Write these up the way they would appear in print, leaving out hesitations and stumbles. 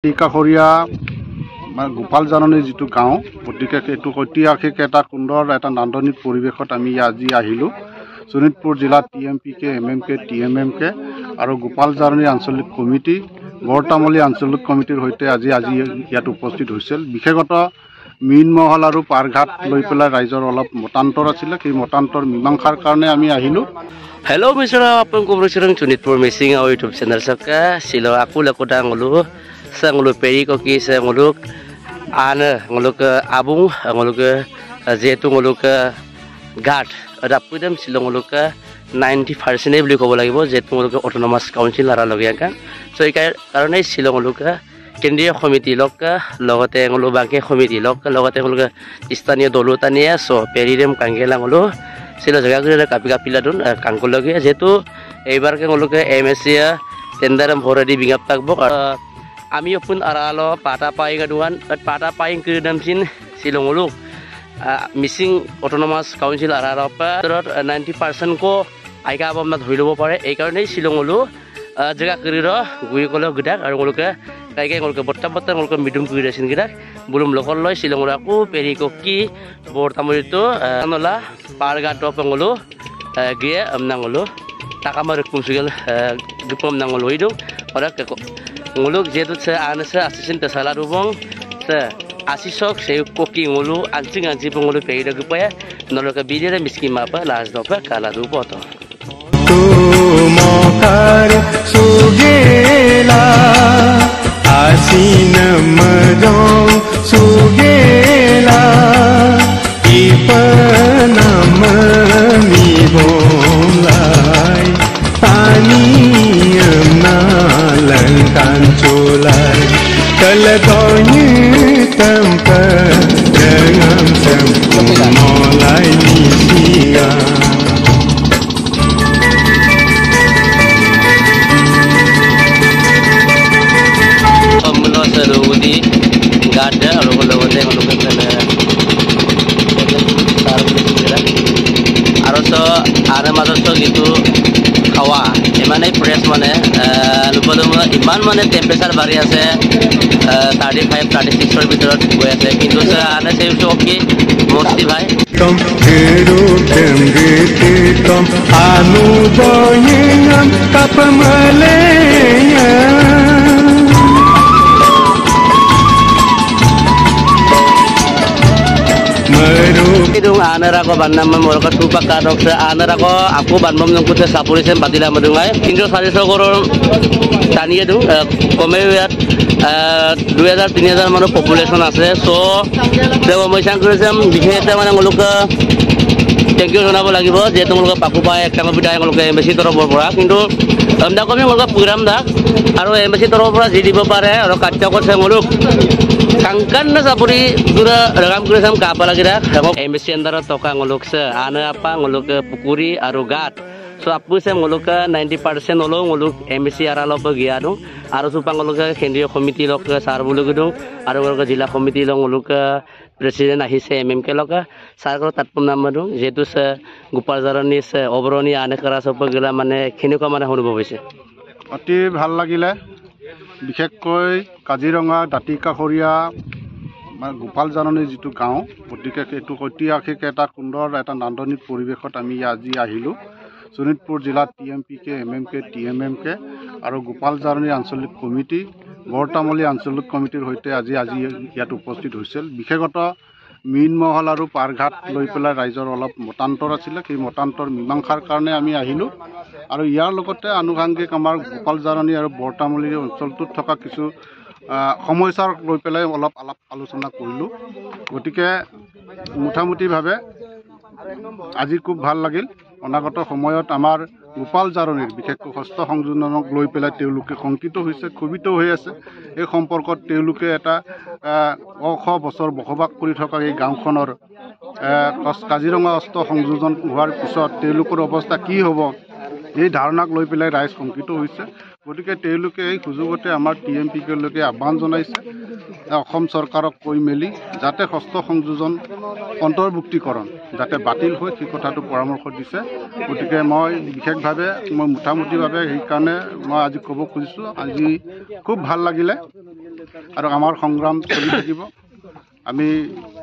কাষৰীয়া গোপাল জাননী যিটো গাঁও, গতিকে এইটো ঐতিহাসিক এটা সুন্দৰ এটা নান্দনিক পৰিৱেশত আমি আজি আহিলোঁ। শোণিতপুৰ জিলাত TMPK, MMK, TMMK আৰু গোপাল জাননী আঞ্চলিক কমিটি, বৰতামুলী আঞ্চলিক কমিটিৰ সৈতে আজি ইয়াত উপস্থিত হৈছিল। বিশেষত মীনমহল আৰু পাৰঘাট লৈ পেলাই ৰাইজৰ অলপ মতান্তৰ আছিলে, সেই মতান্তৰ মীমাংসাৰ কাৰণে আমি আহিলোঁ। Hello, Mr. Apang Kumrusirang Chunitpur Missing our YouTube channel Saka Silo aku lakutang ngulu ngulu peri koki nguluk ana nguluk abung nguluk zetu nguluk ghat rapudam silo nguluk 90% বুলি ক'ব লাগিব যেটো nguluk autonomous council lara লগিয়া কা so এই কাৰণে silo nguluk কেন্দ্ৰীয় সমিতি লগতে ngulu বাকি সমিতি লগতে nguluk স্থানীয় দলতানিয়া so পেৰিৰেম কাংগেলা ngulu sila jaga gede kapi dun kangkul lagi যেহেতু এইবার কে nguluke MSC tendaram horadi bingap takbok ami pun aralo pata paing gaduan pata paing ke damsin silong nguluk missing autonomous council aralo pa 90% ko aika bom ধৰিলব পাৰে এই কাৰণে silong nguluk jaga keriro gui kolo gedak aru nguluke kaike nguluke botta nguluke midum kuirasin gedak bulum lokol loy silong aku peri koki bortamuri to anola pargato pengulu gie amnangulu takamar kumsugal dupom nangulu idung ora ke nguluk jetu se anase asisin tesala rubong se asisok se koki ngulu anjing pengulu peri do gupaya noloka bidire miskin mapa las dopa kala dupoto mokar sugela asin medong sugela ipanam mi bomlai pani na langkan colai kalatonya tempa dengan semulai misia Serudi gada kalau aroso are madoso gitu kawa emane press mane lupolum iman mane temperature bari ase 35 36 er bitorat goi ase kintu se ane se shoki mosti bhai tom gero tengete tom anu boyengam kapamaleya Idung anara ko banam morka tupak kadok se anara ko aku banmom nang kute sapuri sem badila madungai kinjo sariso koror taniye dung komeyat 2000-3000 mano population ase so debo moi sangkuresem bikhete mane ngoluk thank you jonabo লাগিব je tomolok paku pae ekama bidai ngoluk embassy torobor pora kintu amda komi ngoluk program da aro embassy torobor pora ji dibo pare aro katya ko se ngoluk kangkan na sapuri dura ragam kuresam ka apa lagi dah embassy andara toka ngoluk se ana apa ngoluk pukuri aro gat so apu se ngoluk 90% olo ngoluk embassy aralo bagia dong aro supang ngoluk kendriya komiti lok sar bulu gedung aro ngoluk jila komiti lok ngoluk presiden ahise MMK lok sar ko tatpum nam dong jetu se Gopal জাননী se obroni ane kara sop gela mane kheniko mane অনুভৱ হৈছে অতি ভাল লাগিলে বিশেষকৈ কাজিৰঙা দাঁতি কাষৰীয়া গোপাল জাননী যিটো গাঁও, গতিকে এইটো ঐতিহাসিক এটা সুন্দৰ এটা নান্দনিক পৰিৱেশত আমি আজি আহিলোঁ। শোণিতপুৰ জিলাত TMPK, MMK, TMMK আৰু গোপাল জাননী আঞ্চলিক কমিটি, বৰতামুলী আঞ্চলিক কমিটিৰ সৈতে আজি ইয়াত উপস্থিত হৈছিল। বিশেষত মীনমহল আৰু পাৰঘাট লৈ পেলাই ৰাইজৰ অলপ মতান্তৰ আছিলে, সেই মতান্তৰ মীমাংসাৰ কাৰণে আমি আহিলোঁ। আৰু ইয়াৰ লগতে আনুষাংগিক আমাৰ গোপাল জাননী আৰু বৰতামুলী অঞ্চলটোত থকা কিছু সমস্যাৰ লৈ পেলাই অলপ আলোচনা কৰিলোঁ। গতিকে মুঠামুঠিভাৱে আজি খুব ভাল লাগিল। অনাগত সময়ত আমাৰ গোপাল জাননীৰ বিশেষকৈ হস্ত সংযোজনক লৈ পেলাই তেওঁলোকে শংকিত হৈছে, ক্ষোভিত হৈ আছে। এই সম্পৰ্কত তেওঁলোকে এটা বছৰ বসবাস কৰি থকা এই গাঁওখনৰ কাজিৰঙা হস্ত সংযোজন হোৱাৰ পিছত তেওঁলোকৰ অৱস্থা কি হ'ব এই ধাৰণাক লৈ পেলাই ৰাইজ শংকিত হৈছে। গতিকে তেওঁলোকে এই সুযোগতে আমাৰ TMPকলৈকে আহ্বান জনাইছে অসম চৰকাৰক কৈ মেলি যাতে হস্ত সংযোজন অন্তৰ্ভুক্তিকৰণ যাতে বাতিল হয় সেই কথাটো পৰামৰ্শ দিছে। গতিকে মই বিশেষভাৱে মোটামুটিভাৱে সেইকাৰণে মই আজি ক'ব খুজিছোঁ আজি খুব ভাল লাগিলে। আৰু আমাৰ সংগ্ৰাম চলি থাকিব আমি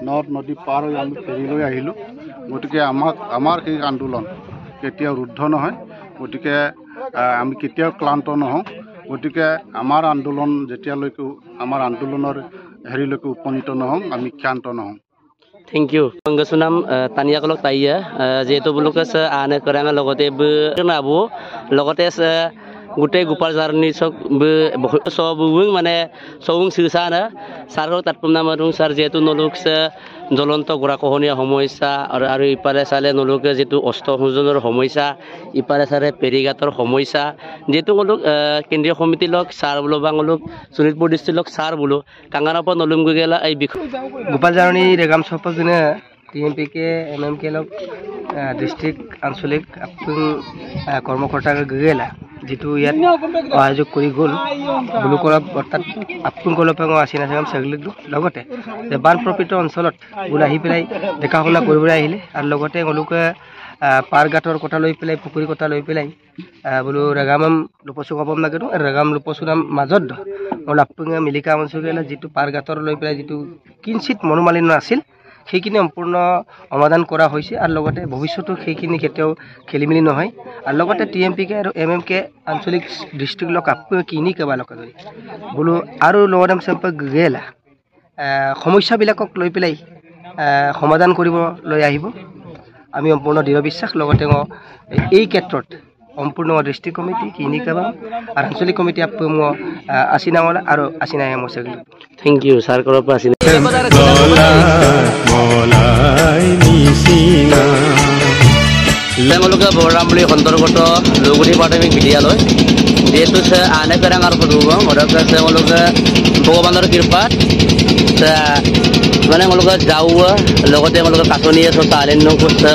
নদ নদী পাৰ হৈ আমি ফেৰীলৈ আহিলোঁ গতিকে আমাৰ সেই আন্দোলন কেতিয়াও ৰুদ্ধ নহয় গতিকে আমি কেতিয়াও ক্লান্ত নহওঁ গতিকে আমাৰ আন্দোলন যেতিয়ালৈকে আমাৰ আন্দোলনৰ হেৰিলৈকে উপনীত নহওঁ আমি ক্ষান্ত নহওঁ Thank you. Panggasunam tania kalok taya jeto buluka sa ane karanga logote be nabu logote sa gute gupal jarni sok be so buwing mane sowung sisana sarok tatpumna marung sar jeto nolok sa জ্বলন্ত গৰাখহনীয়া সমস্যা আৰু ইপাৰে চালে নলোকে যেটো অস্ত্ৰ সংযোজনৰ সমস্যা ইপাৰে চালে পেৰিঘাটৰ সমস্যা যেটো নলোক কেন্দ্ৰীয় সমিতিৰ লগ ছাৰ বুলো বা নলোক শোণিতপুৰ ডিষ্ট্ৰিক্টৰ লগ ছাৰ বুলো কাঙাৰৰ পৰা নলুম গেলা এই বিষয় গোপাল জাৰণী ৰেগাম চপক দিনে টিএমপি কে এমএমকে লগ ডিষ্ট্ৰিক্ট আঞ্চলিক কৰ্মকৰ্তা গেলা যেটো ইয়াত অভিযোগ কৰি গ'ল বুলুকৰ অৰ্থাৎ আপুনকলপেঙ আছিনা চাগাম সগলিক লগতে যে বান প্ৰপিত অঞ্চলত বুল আহি পেলাই দেখা শুনা কৰিবলৈ আহিলে আৰু লগতে তেওঁলোকে পাৰঘাটৰ কথা লৈ পেলাই পুখুৰী কথা লৈ পেলাই বুলো ৰেগাম লুপচু কপম নাগেটো ৰেগাম লুপচুৰাম মাজত লাপুঙা মিলিকা অঞ্চল যেটো পাৰঘাটৰ লৈ পেলাই যেটো কিঞ্চিত মনোমালিন্য আছিল সেইখিনি সম্পূৰ্ণ সমাধান কৰা হৈছে আৰু লগতে ভৱিষ্যতো সেইখিনি কেতিয়াও খেলিমেলি নহয় আৰু লগতে টিএমপি কে আৰু এমএমকে আঞ্চলিক ডিষ্ট্ৰিক্ট লক আপু কিনি কেবা লক বুলো আৰু লগতে সম্পৰ্ক গেলা সমস্যাবিলাকক লৈ পেলাই সমাধান কৰিব লৈ আহিব আমি সম্পূৰ্ণ দৃঢ় বিশ্বাস লগতে এই ক্ষেত্ৰত সম্পূৰ্ণ ডিষ্ট্ৰিক্ট কমিটি কিনি কেবা আৰু আঞ্চলিক কমিটি আপু আছিনাওয়ালা আৰু আছিনাই মসগলি থ্যাংক ইউ স্যাৰ কৰব আছিনা তেওঁলোকে বৰাম বুলি অন্তৰ্গত লগুৰি প্ৰাথমিক বিদ্যালয় যেহেতু আনে পেৰাং আৰু পদুবং ওৰকে তেওঁলোকে ভগৱানৰ কৃপাত মানে তেওঁলোকে যাওয়া লগতে তেওঁলোকে কাটনি আছে তালেন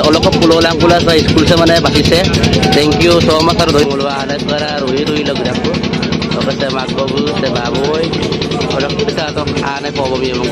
অলপ পুললাং পুলা স্কুল মানে বাচিছে থ্যাংক ইউ সো মাচ আৰু ধন্যবাদ আনে পেৰা ৰহি লগ ৰাখো লগতে মাক বাবু বাবুই অলপ আনে পবমি এবং